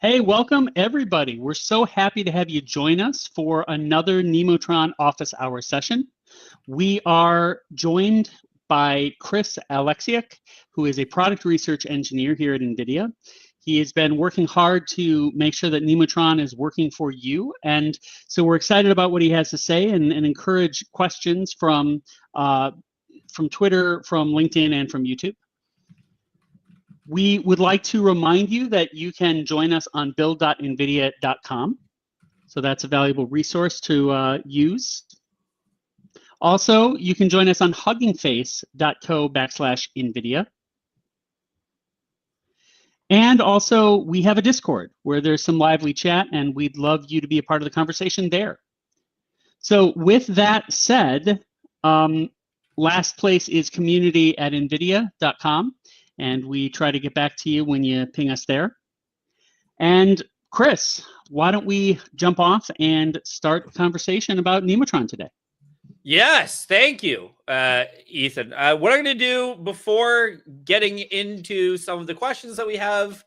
Hey, welcome everybody. We're so happy to have you join us for another Nemotron office hour session. We are joined by Chris Alexiak, who is a product research engineer here at NVIDIA. He has been working hard to make sure that Nemotron is working for you. And so we're excited about what he has to say and encourage questions from Twitter, from LinkedIn, and from YouTube. We would like to remind you that you can join us on build.nvidia.com. So that's a valuable resource to use. Also, you can join us on huggingface.co/NVIDIA. And also, we have a Discord where there's some lively chat, and we'd love you to be a part of the conversation there. So with that said, last place is community@nvidia.com. And we try to get back to you when you ping us there. And Chris, why don't we jump off and start the conversation about Nemotron today? Yes, thank you, Ethan. What I'm going to do before getting into some of the questions that we have,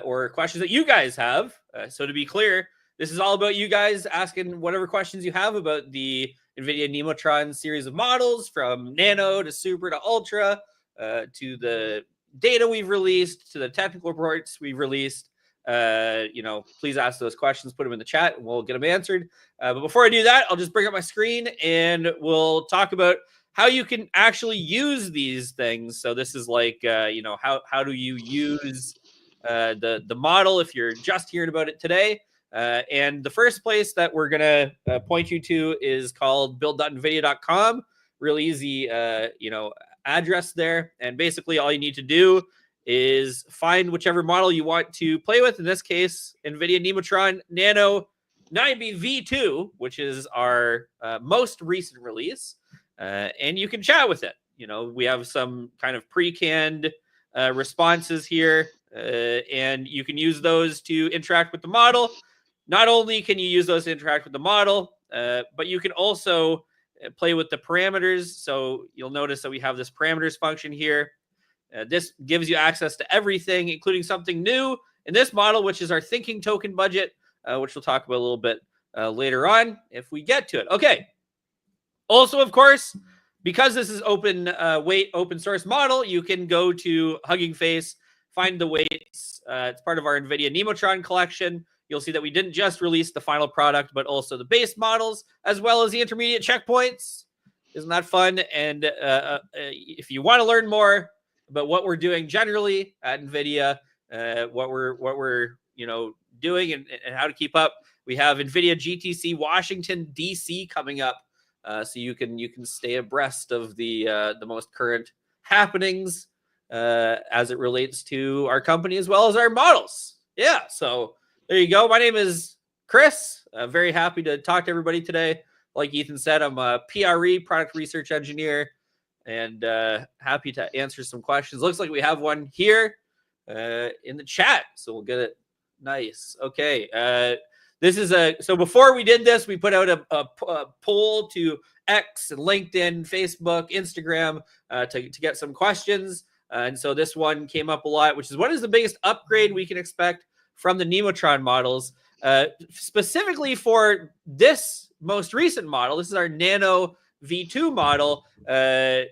or questions that you guys have, so to be clear, this is all about you guys asking whatever questions you have about the NVIDIA Nemotron series of models, from Nano to Super to Ultra, to the data we've released, to the technical reports we've released. Please ask those questions, put them in the chat, and we'll get them answered. But before I do that, I'll just bring up my screen and we'll talk about how you can actually use these things. So this is like, how do you use the model if you're just hearing about it today? And the first place that we're going to point you to is called build.nvidia.com. Really easy, address there. And basically all you need to do is find whichever model you want to play with. In this case, NVIDIA Nemotron Nano 9B V2, which is our most recent release. And you can chat with it. We have some kind of pre-canned responses here, and you can use those to interact with the model. Not only can you use those to interact with the model, but you can also play with the parameters. So you'll notice that we have this parameters function here. This gives you access to everything, including something new in this model, which is our thinking token budget, which we'll talk about a little bit later on if we get to it. Okay. Also, of course, because this is open source model, you can go to Hugging Face, find the weights. It's part of our NVIDIA Nemotron collection. You'll see that we didn't just release the final product, but also the base models, as well as the intermediate checkpoints. Isn't that fun? And if you want to learn more about what we're doing generally at NVIDIA, what we're doing and how to keep up, we have NVIDIA GTC Washington DC coming up, so you can stay abreast of the most current happenings as it relates to our company as well as our models. Yeah, so there you go. My name is Chris. Very happy to talk to everybody today. Like Ethan said, I'm a PRE, product research engineer, and happy to answer some questions. Looks like we have one here in the chat, so we'll get it. Nice. Okay. So before we did this, we put out a poll to X and LinkedIn, Facebook, Instagram to get some questions. And so this one came up a lot, which is, what is the biggest upgrade we can expect from the Nemotron models? Specifically for this most recent model, this is our Nano V2 model. The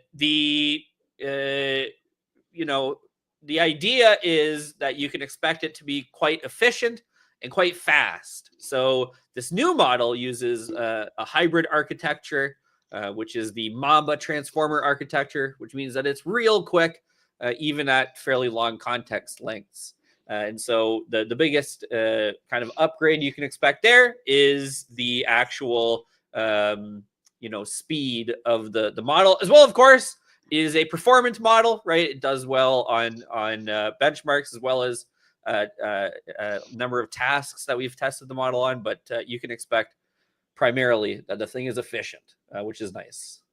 idea is that you can expect it to be quite efficient and quite fast. So this new model uses a hybrid architecture, which is the Mamba transformer architecture, which means that it's real quick, even at fairly long context lengths. And so the biggest kind of upgrade you can expect there is the actual speed of the model, as well, of course, is a performance model, right? It does well on benchmarks, as well as a number of tasks that we've tested the model on. But you can expect primarily that the thing is efficient, which is nice,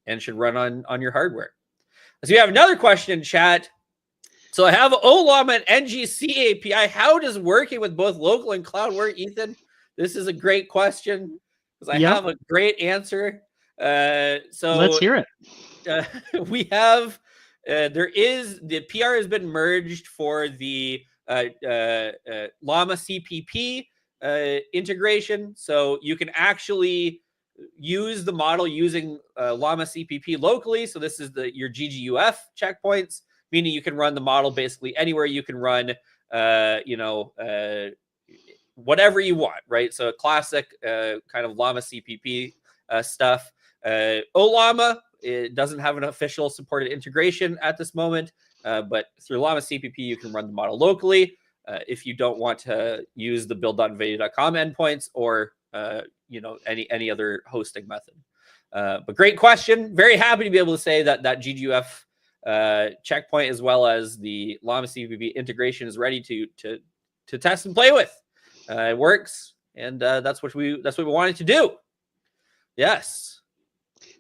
and should run on your hardware. So we have another question in chat. So I have OLOM and NGC API. How does working with both local and cloud work, Ethan? This is a great question because I have a great answer. So let's hear it. We have, the PR has been merged for the Llama CPP integration. So you can actually use the model using Llama CPP locally. So this is your GGUF checkpoints, meaning you can run the model basically anywhere. You can run, whatever you want, right? So classic kind of Llama CPP stuff. OLlama, it doesn't have an official supported integration at this moment, but through Llama CPP, you can run the model locally if you don't want to use the build.nvidia.com endpoints or any other hosting method. But great question. Very happy to be able to say that GGUF checkpoint as well as the Llama CPP integration is ready to test and play with. It works, and that's what we wanted to do. Yes.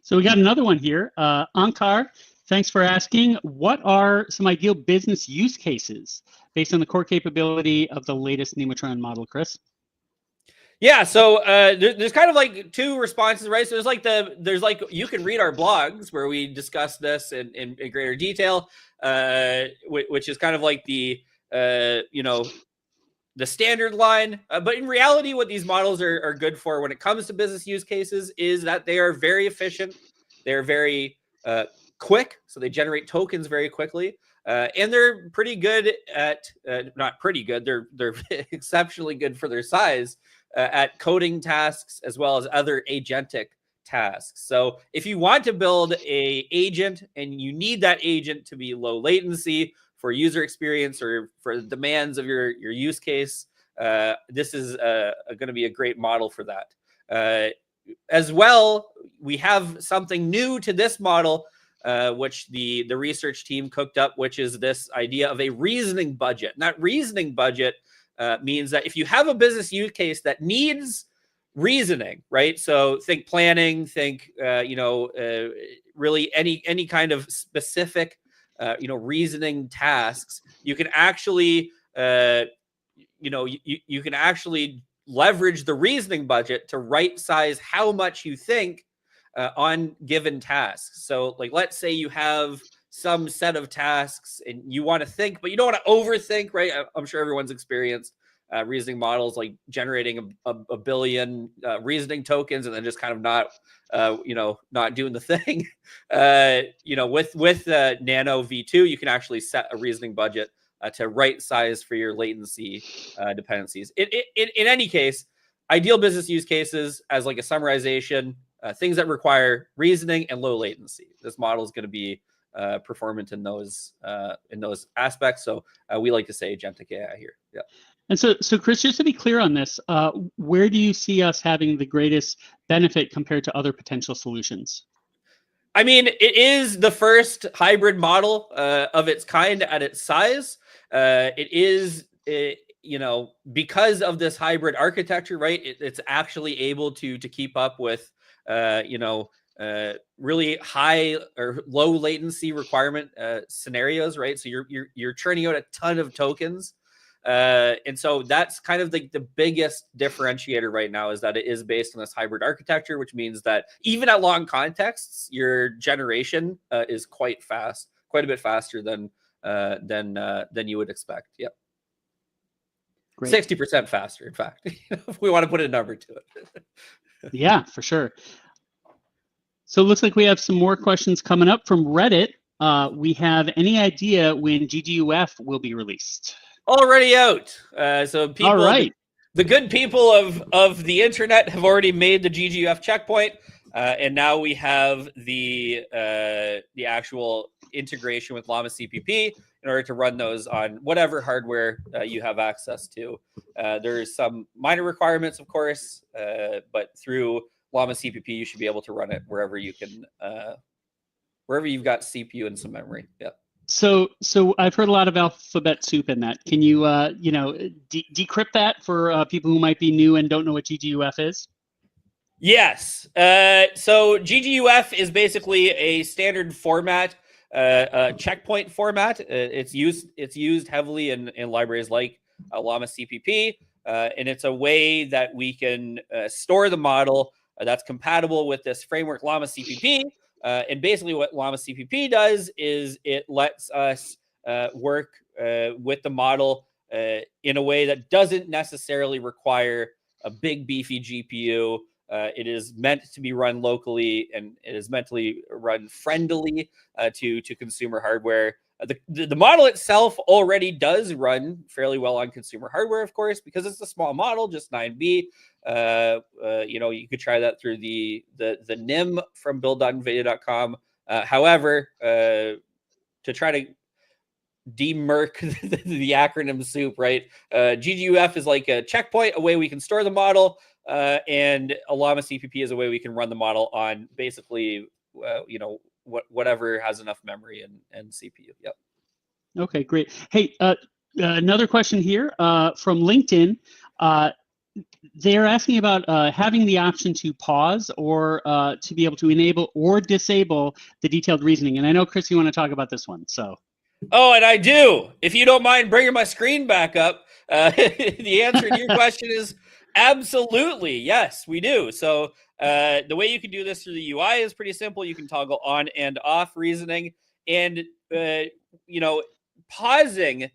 So we got another one here. Ankar, thanks for asking. What are some ideal business use cases based on the core capability of the latest Nemotron model, Chris? Yeah, so there's kind of like two responses, right? So there's like you can read our blogs where we discuss this in greater detail, which is kind of like the standard line. But in reality, what these models are good for when it comes to business use cases is that they are very efficient. They're very quick, so they generate tokens very quickly. And they're pretty good at, not pretty good, they're exceptionally good for their size at coding tasks as well as other agentic tasks. So if you want to build a agent and you need that agent to be low latency for user experience or for the demands of your use case, this is going to be a great model for that. As well, we have something new to this model, which the research team cooked up, which is this idea of a reasoning budget. And that reasoning budget means that if you have a business use case that needs reasoning, right? So think planning, think really any kind of specific reasoning tasks. You can actually you can actually leverage the reasoning budget to right size how much you think on given tasks. So like, let's say you have some set of tasks and you want to think, but you don't want to overthink, right? I'm sure everyone's experienced reasoning models like generating a billion reasoning tokens and then just kind of not doing the thing. With Nano V2, you can actually set a reasoning budget to right size for your latency dependencies. In any case, ideal business use cases as like a summarization, things that require reasoning and low latency. This model is going to be performant in those aspects. So we like to say agentic AI here. Yeah. And so Chris, just to be clear on this, where do you see us having the greatest benefit compared to other potential solutions? I mean, it is the first hybrid model of its kind at its size. It is, because of this hybrid architecture, right? It's actually able to keep up with, really high or low latency requirement scenarios, right? So you're churning out a ton of tokens. And so that's kind of the biggest differentiator right now is that it is based on this hybrid architecture, which means that even at long contexts, your generation is quite a bit faster than you would expect. Yep. Great. 60% faster, in fact, if we want to put a number to it. Yeah, for sure. So it looks like we have some more questions coming up from Reddit. We have any idea when GGUF will be released? Already out. So people, all right. The good people of the internet have already made the GGUF checkpoint, and now we have the actual integration with Llama CPP in order to run those on whatever hardware you have access to. There's some minor requirements, of course, but through Llama CPP, you should be able to run it wherever you can, wherever you've got CPU and some memory. Yeah. So I've heard a lot of alphabet soup in that. Can you, decrypt that for people who might be new and don't know what GGUF is? Yes. So GGUF is basically a standard format, checkpoint format. It's used heavily in libraries like Llama CPP, and it's a way that we can store the model that's compatible with this framework Llama CPP. And basically what Llama CPP does is it lets us work with the model in a way that doesn't necessarily require a big beefy GPU. It is meant to be run locally, and it is meant to be run friendly to consumer hardware. The model itself already does run fairly well on consumer hardware, of course, because it's a small model, just 9B. You could try that through the NIM from build.nvidia.com. However, to try to demerc the acronym soup, right? GGUF is like a checkpoint, a way we can store the model, and a Llama CPP is a way we can run the model on basically, whatever has enough memory and CPU. Yep. Okay, great. Hey, another question here from LinkedIn. They're asking about having the option to pause or to be able to enable or disable the detailed reasoning. And I know, Chris, you want to talk about this one, so. Oh, and I do. If you don't mind bringing my screen back up, the answer to your question is absolutely yes, we do. So the way you can do this through the UI is pretty simple. You can toggle on and off reasoning, and pausing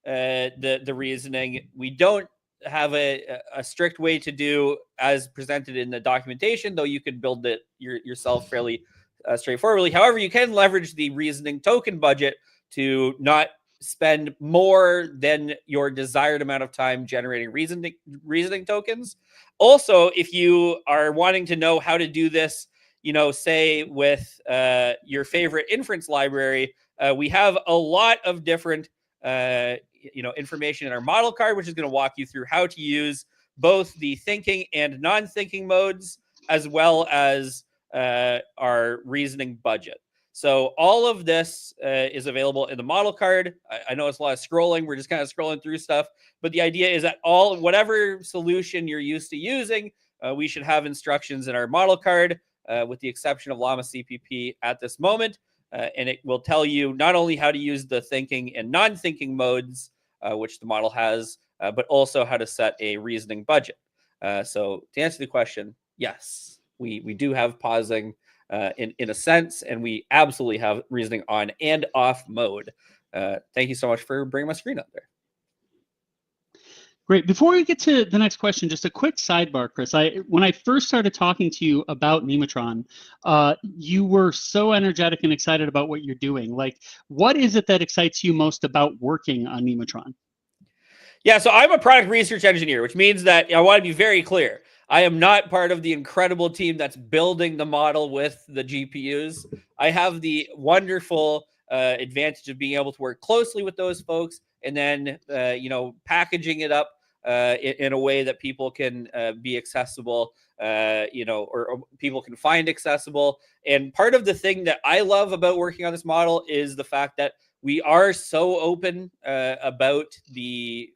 the reasoning. We don't have a strict way to do as presented in the documentation, though you could build it yourself fairly straightforwardly. However, you can leverage the reasoning token budget to not spend more than your desired amount of time generating reasoning tokens. Also, if you are wanting to know how to do this, say with your favorite inference library, we have a lot of different information in our model card, which is going to walk you through how to use both the thinking and non-thinking modes, as well as our reasoning budget. So all of this is available in the model card. I know it's a lot of scrolling. We're just kind of scrolling through stuff. But the idea is that whatever solution you're used to using, we should have instructions in our model card, with the exception of Llama CPP at this moment. And it will tell you not only how to use the thinking and non-thinking modes, which the model has, but also how to set a reasoning budget. So to answer the question, yes, we do have pausing in a sense, and we absolutely have reasoning on and off mode. Thank you so much for bringing my screen up there. Great. Before we get to the next question, just a quick sidebar, Chris. When I first started talking to you about Nemotron, you were so energetic and excited about what you're doing. Like, what is it that excites you most about working on Nemotron? Yeah, so I'm a product research engineer, which means that I want to be very clear. I am not part of the incredible team that's building the model with the GPUs. I have the wonderful advantage of being able to work closely with those folks, and then packaging it up in a way that people can be accessible, or people can find accessible. And part of the thing that I love about working on this model is the fact that we are so open about the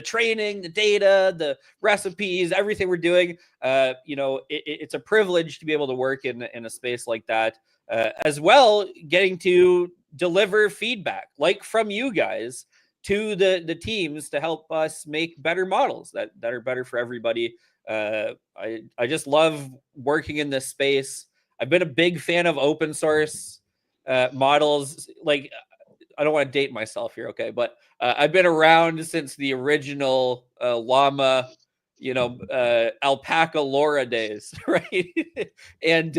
training, the data, the recipes, everything we're doing. It's a privilege to be able to work in a space like that, as well, getting to deliver feedback like from you guys to the teams to help us make better models that are better for everybody. I just love working in this space. I've been a big fan of open source models. Like, I don't want to date myself here, okay, but I've been around since the original llama, alpaca LoRa days, right? And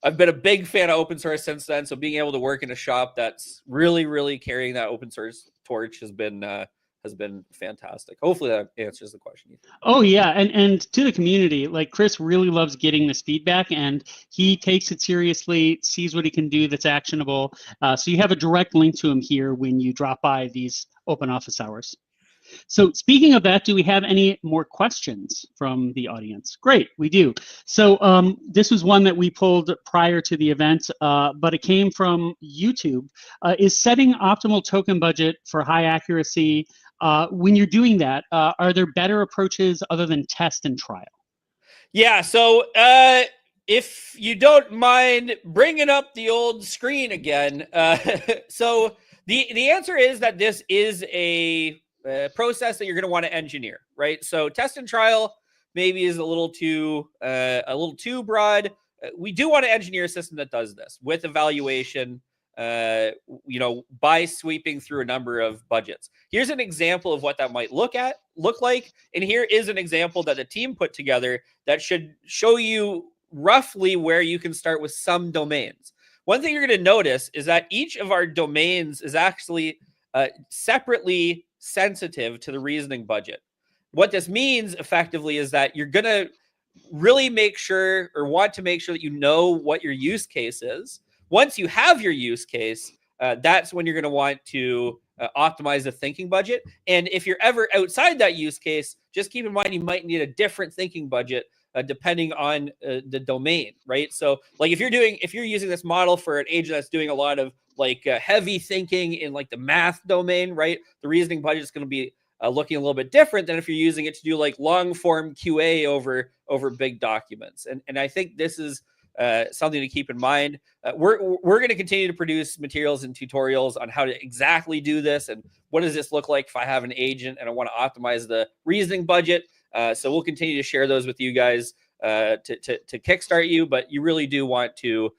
I've been a big fan of open source since then. So being able to work in a shop that's really, really carrying that open source torch has been fantastic. Hopefully that answers the question. Oh yeah, and to the community, like Chris really loves getting this feedback, and he takes it seriously, sees what he can do that's actionable. So you have a direct link to him here when you drop by these open office hours. So speaking of that, do we have any more questions from the audience? Great, we do. So this was one that we pulled prior to the event, but it came from YouTube. Is setting optimal token budget for high accuracy, when you're doing that, are there better approaches other than test and trial? Yeah, so if you don't mind bringing up the old screen again, so the answer is that this is a process that you're going to want to engineer, right? So test and trial maybe is a little too broad. We do want to engineer a system that does this with evaluation, by sweeping through a number of budgets. Here's an example of what that might look like. And here is an example that the team put together that should show you roughly where you can start with some domains. One thing you're going to notice is that each of our domains is actually separately sensitive to the reasoning budget. What this means effectively is that you're going to really make sure, or want to make sure, that you know what your use case is. Once you have your use case, that's when you're going to want to optimize the thinking budget. And if you're ever outside that use case, just keep in mind you might need a different thinking budget depending on the domain, right? So like if you're using this model for an agent that's doing a lot of like heavy thinking in like the math domain, right? The reasoning budget is going to be looking a little bit different than if you're using it to do like long form QA over big documents. And I think this is something to keep in mind. We're going to continue to produce materials and tutorials on how to exactly do this and what does this look like if I have an agent and I want to optimize the reasoning budget. So we'll continue to share those with you guys to kickstart you, but you really do want to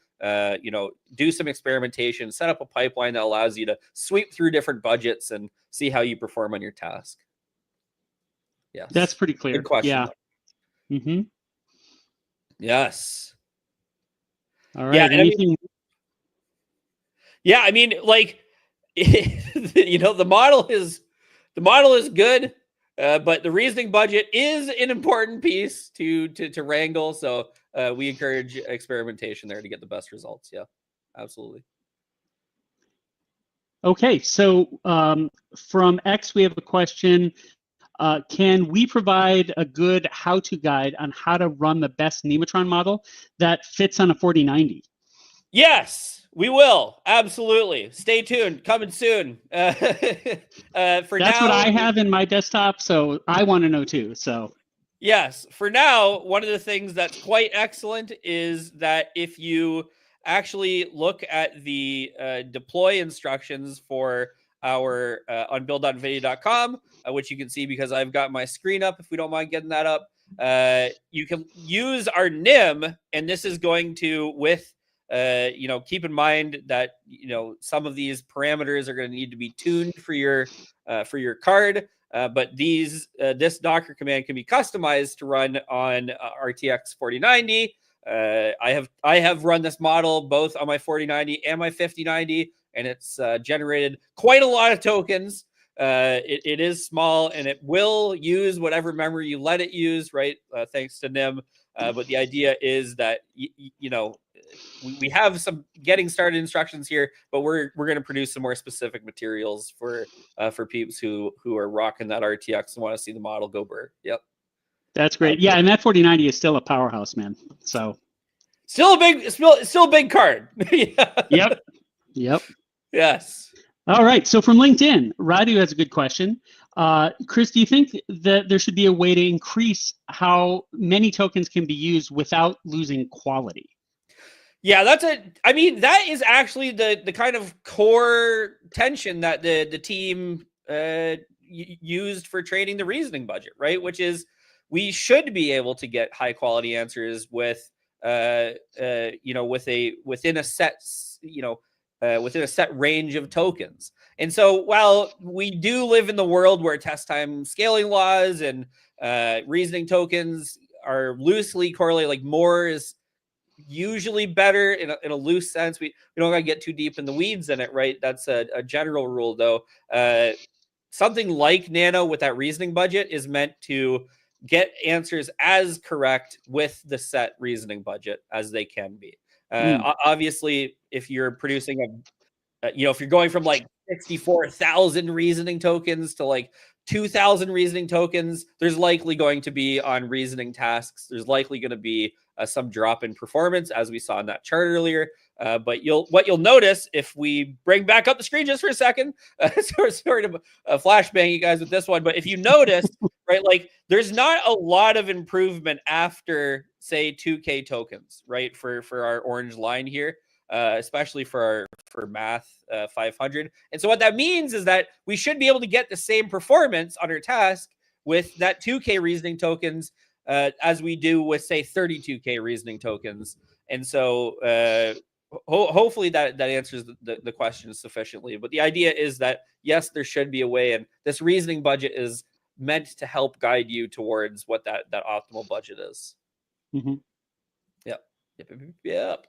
do some experimentation, set up a pipeline that allows you to sweep through different budgets and see how you perform on your task. Yeah, that's pretty clear. Good question. Yeah. Mm-hmm. Yes. All right. Yeah, I mean, like, the model is good, but the reasoning budget is an important piece to wrangle. So we encourage experimentation there to get the best results. Yeah, absolutely. Okay, so from X, we have a question. Can we provide a good how-to guide on how to run the best Nemotron model that fits on a 4090? Yes, we will. Absolutely. Stay tuned. Coming soon. That's what I have in my desktop, so I want to know too. So yes, for now, one of the things that's quite excellent is that if you actually look at the deploy instructions for our on build.nvidia.com, which you can see because I've got my screen up, if we don't mind getting that up, you can use our NIM, and this is going to, keep in mind that, some of these parameters are going to need to be tuned for your card, but this Docker command can be customized to run on RTX 4090. I have run this model both on my 4090 and my 5090, and it's generated quite a lot of tokens. It is small, and it will use whatever memory you let it use, right? Thanks to NIM. But the idea is that we have some getting started instructions here, but we're going to produce some more specific materials for peeps who are rocking that RTX and want to see the model go burr. Yep. That's great. Yeah, and that 4090 is still a powerhouse, man. So still a big card. Yeah. Yep. Yes. All right. So from LinkedIn, Radu has a good question. Chris, do you think that there should be a way to increase how many tokens can be used without losing quality? Yeah, that is actually the kind of core tension that the team used for training the reasoning budget, right? Which is we should be able to get high quality answers within a set range of tokens. And so while we do live in the world where test time scaling laws and reasoning tokens are loosely correlated, like more is usually better in a loose sense. We don't gotta get too deep in the weeds in it, right? That's a general rule, though. Something like Nano with that reasoning budget is meant to get answers as correct with the set reasoning budget as they can be. Obviously, if you're producing if you're going from like 64,000 reasoning tokens to like 2,000 reasoning tokens, there's likely going to be on reasoning tasks, there's likely going to be some drop in performance, as we saw in that chart earlier. But what you'll notice if we bring back up the screen just for a second, sort of flashbang you guys with this one. But if you notice, right, like there's not a lot of improvement after say 2K tokens, right, for our orange line here, especially for math 500. And so what that means is that we should be able to get the same performance on our task with that 2K reasoning tokens as we do with say 32K reasoning tokens. And so hopefully that answers the question sufficiently. But the idea is that, yes, there should be a way, and this reasoning budget is meant to help guide you towards what that optimal budget is. Mm-hmm. Yep.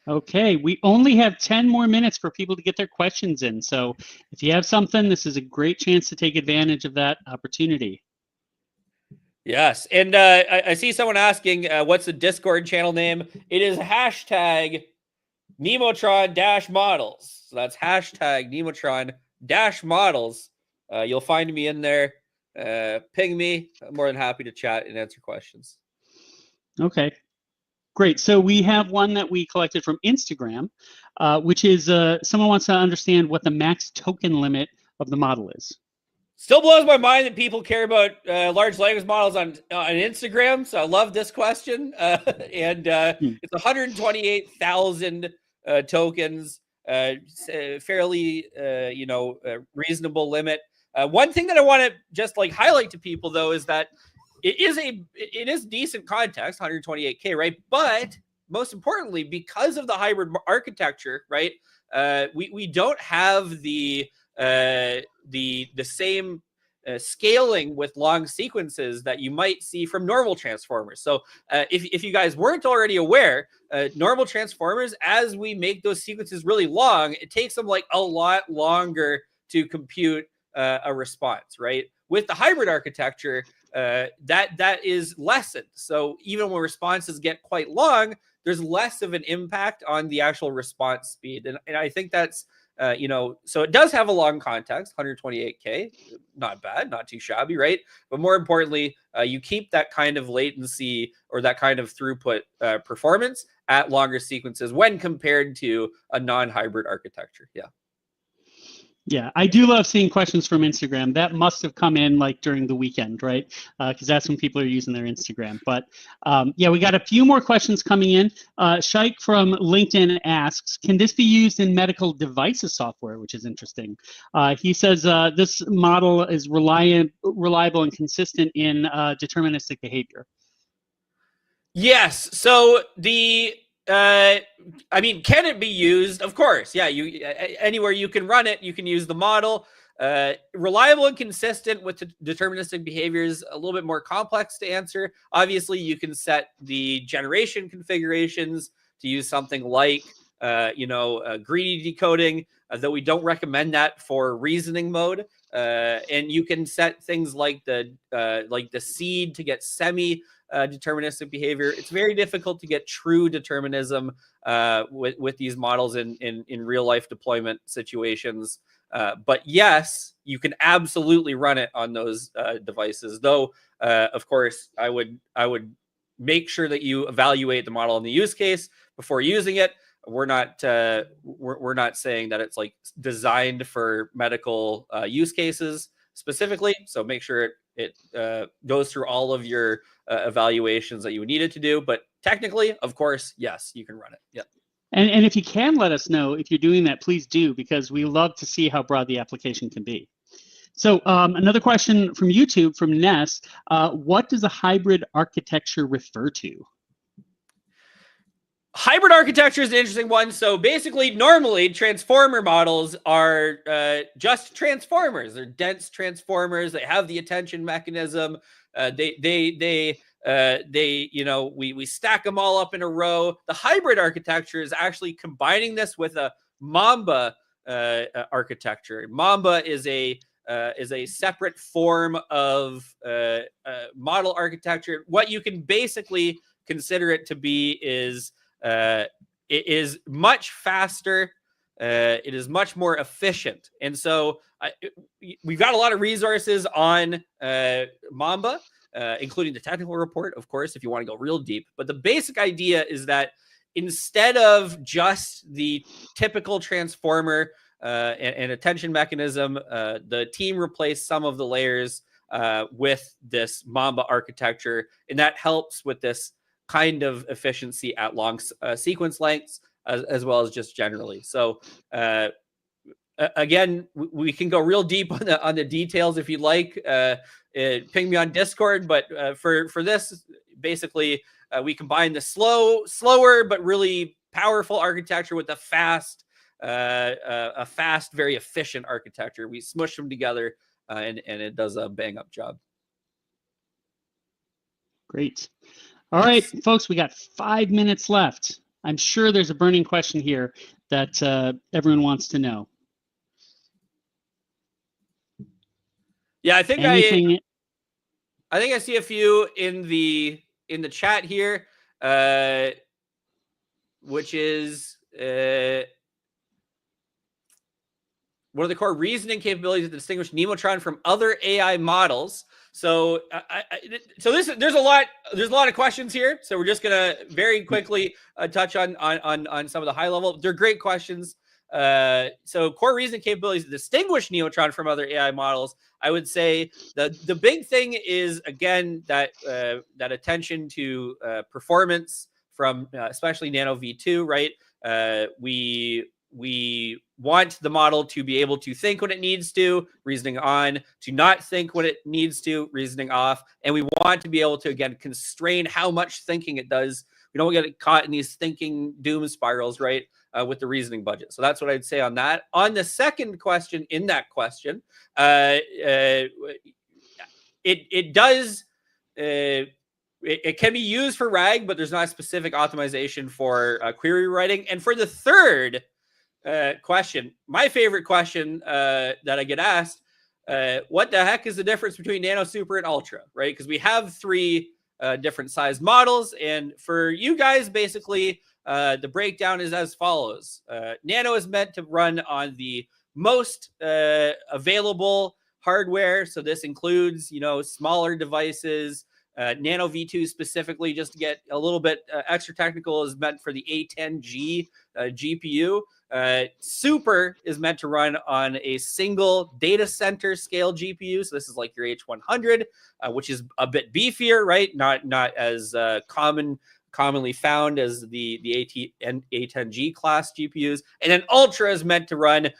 Okay, we only have 10 more minutes for people to get their questions in. So if you have something, this is a great chance to take advantage of that opportunity. Yes, and I see someone asking, what's the Discord channel name? It is hashtag Nemotron-models. So that's hashtag Nemotron-models. You'll find me in there. Ping me. I'm more than happy to chat and answer questions. Okay, great. So we have one that we collected from Instagram, which is someone wants to understand what the max token limit of the model is. Still blows my mind that people care about large language models on Instagram. So I love this question. It's 128,000 tokens, fairly reasonable limit. One thing that I want to just like highlight to people though is that it is decent context, 128K, right? But most importantly, because of the hybrid architecture, right? We don't have the same scaling with long sequences that you might see from normal transformers. So if you guys weren't already aware, normal transformers, as we make those sequences really long, it takes them like a lot longer to compute a response, right? With the hybrid architecture, that is lessened. So even when responses get quite long, there's less of an impact on the actual response speed. And I think that's, so it does have a long context, 128K, not bad, not too shabby, right? But more importantly, you keep that kind of latency or that kind of throughput performance at longer sequences when compared to a non-hybrid architecture. Yeah. Yeah, I do love seeing questions from Instagram. That must have come in like during the weekend, right? Because that's when people are using their Instagram. But yeah, we got a few more questions coming in. Shaik from LinkedIn asks, can this be used in medical devices software, which is interesting. He says this model is reliable and consistent in deterministic behavior. Yes. So can it be used? Of course. Yeah. Anywhere you can run it, you can use the model. Reliable and consistent with deterministic behaviors, a little bit more complex to answer. Obviously, you can set the generation configurations to use something like, greedy decoding, though we don't recommend that for reasoning mode. And you can set things like the seed to get deterministic behavior. It's very difficult to get true determinism with these models in real life deployment situations. But yes, you can absolutely run it on those devices. Though, of course, I would make sure that you evaluate the model in the use case before using it. We're not saying that it's like designed for medical use cases specifically. So make sure it goes through all of your evaluations that you would need it to do. But technically, of course, yes, you can run it. Yep. And if you can let us know if you're doing that, please do, because we love to see how broad the application can be. So another question from YouTube, from Ness, what does a hybrid architecture refer to? Hybrid architecture is an interesting one. So basically, normally transformer models are just transformers. They're dense transformers. They have the attention mechanism. We stack them all up in a row. The hybrid architecture is actually combining this with a Mamba architecture. Mamba is a separate form of model architecture. What you can basically consider it to be is it is much faster. It is much more efficient. And so we've got a lot of resources on Mamba, including the technical report, of course, if you want to go real deep. But the basic idea is that instead of just the typical transformer and attention mechanism, the team replaced some of the layers with this Mamba architecture. And that helps with this kind of efficiency at long sequence lengths, as well as just generally. So again, we can go real deep on the details if you'd like. Ping me on Discord, but for this, basically, we combine the slower but really powerful architecture with a fast, very efficient architecture. We smush them together, and it does a bang up job. Great. All right, folks, we got 5 minutes left. I'm sure there's a burning question here that everyone wants to know. Yeah, I think Anything? I think I see a few in the chat here, which is what are the core reasoning capabilities that distinguish Nemotron from other AI models? So, there's a lot of questions here. So we're just gonna very quickly touch on some of the high level. They're great questions. So core reasoning capabilities that distinguish Nemotron from other AI models. I would say the big thing is, again, that attention to performance from especially Nano V2, right? We want the model to be able to think when it needs to, reasoning on, to not think when it needs to, reasoning off. And we want to be able to, again, constrain how much thinking it does. We don't get caught in these thinking doom spirals, right, with the reasoning budget. So that's what I'd say on that. On the second question in that question, it does... It can be used for RAG, but there's not a specific optimization for query writing. And for the third question, my favorite question that I get asked, what the heck is the difference between Nano, Super, and Ultra, right? Because we have 3 different size models. And for you guys, basically, the breakdown is as follows. Nano is meant to run on the most available hardware. So this includes, smaller devices. Nano V2 specifically, just to get a little bit extra technical, is meant for the A10G GPU. Super is meant to run on a single data center scale GPU. So this is like your H100, which is a bit beefier, right? Not as commonly found as the A10G class GPUs. And then Ultra is meant to run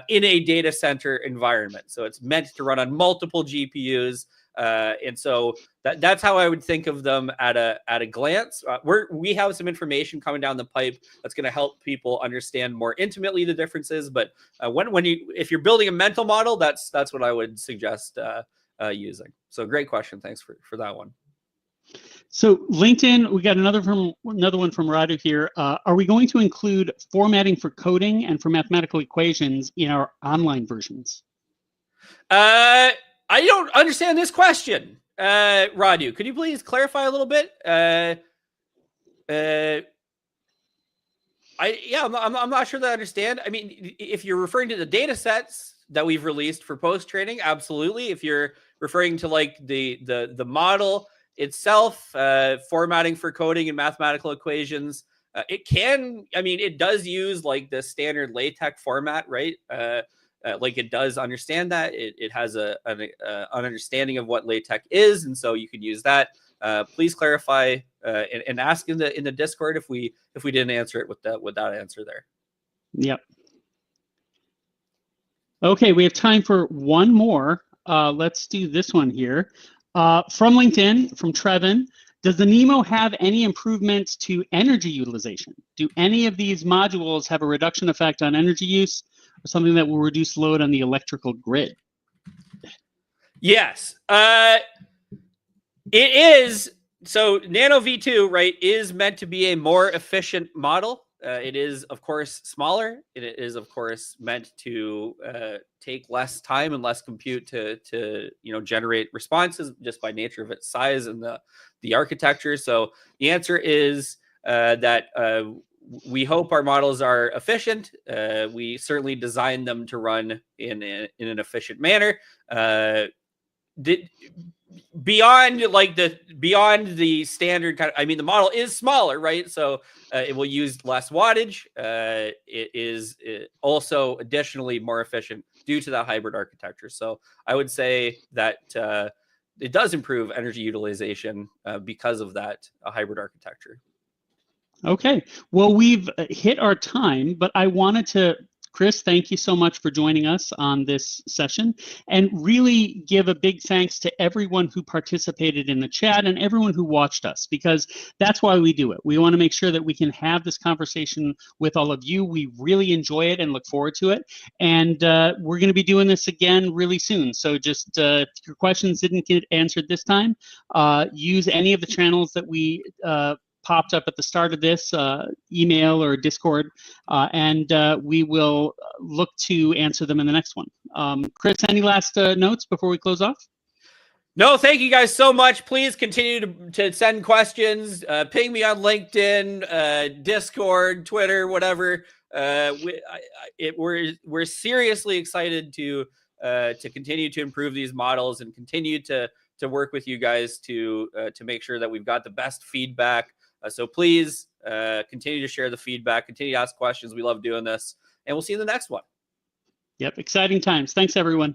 in a data center environment. So it's meant to run on multiple GPUs. And so that's how I would think of them at a glance. We have some information coming down the pipe that's going to help people understand more intimately the differences. But if you're building a mental model, that's what I would suggest using. So great question. Thanks for that one. So LinkedIn, we got another one from Radu here. Are we going to include formatting for coding and for mathematical equations in our online versions? I don't understand this question, Radu. Could you please clarify a little bit? I'm not sure that I understand. I mean, if you're referring to the data sets that we've released for post training, absolutely. If you're referring to like the model itself, formatting for coding and mathematical equations, it does use like the standard LaTeX format, right? Like it does understand that it has an understanding of what LaTeX is, and so you can use that. Please clarify and ask in the Discord if we didn't answer it with that answer there. Yep. Okay, we have time for one more. Let's do this one here. From LinkedIn, from Trevin. Does the Nemo have any improvements to energy utilization? Do any of these modules have a reduction effect on energy use, or something that will reduce load on the electrical grid? Yes, it is. So Nano V2, right, is meant to be a more efficient model. It is, of course, smaller. It is, of course, meant to take less time and less compute to generate responses just by nature of its size and the architecture. So the answer is that we hope our models are efficient. We certainly designed them to run in an efficient manner. Beyond the standard kind of, the model is smaller, right? So it will use less wattage. It is also additionally more efficient due to that hybrid architecture. So I would say that it does improve energy utilization because of that hybrid architecture. Okay, well, we've hit our time, but I wanted to Chris, thank you so much for joining us on this session, and really give a big thanks to everyone who participated in the chat and everyone who watched us, because that's why we do it. We want to make sure that we can have this conversation with all of you. We really enjoy it and look forward to it. And we're going to be doing this again really soon. So just if your questions didn't get answered this time, use any of the channels that we popped up at the start of this, email or Discord, and we will look to answer them in the next one. Chris, any last notes before we close off? No, thank you guys so much. Please continue to send questions. Ping me on LinkedIn, Discord, Twitter, whatever. We're seriously excited to continue to improve these models and continue to work with you guys to make sure that we've got the best feedback. So please continue to share the feedback, continue to ask questions. We love doing this, and we'll see you in the next one. Yep, exciting times. Thanks, everyone.